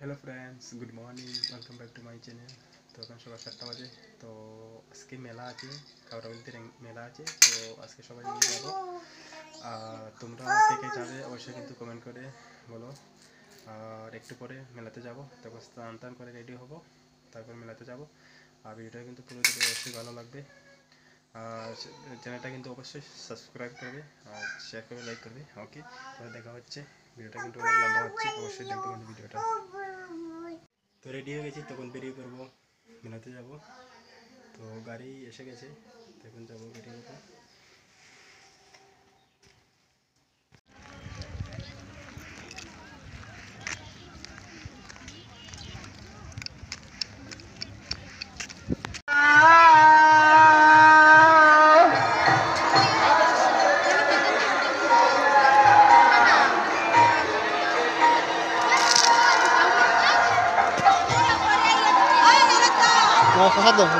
Hello friends, good morning, welcome back to my channel. তো এখন সকাল 7টা বাজে। তো আজকে মেলা আছে, কাউরাবন্দির মেলা আছে। তো আজকে সবাই মিলে যাবো। তোমরা কে কে যাবে অবশ্যই কিন্তু কমেন্ট করে বলো। আর একটু পরে মেলাতে যাব, তারপর স্নান টান করে রেডি হব, তারপর মেলাতে যাব। আর ভিডিওটা কিন্তু পুরো দিকে অবশ্যই ভালো লাগবে। আর চ্যানেলটা কিন্তু অবশ্যই সাবস্ক্রাইব করবে আর শেয়ার করবে, লাইক করবে। ওকে, তাহলে দেখা হচ্ছে। ভিডিওটা কিন্তু অনেক লম্বা হচ্ছে, অবশ্যই দেখবে কিন্তু ভিডিওটা। তো রেডি হয়ে গেছি, তখন বেরিয়ে পড়বো, মেলাতে যাব। তো গাড়ি এসে গেছে, তখন যাবো, বেরিয়ে পড়বো। Mau fasad dong,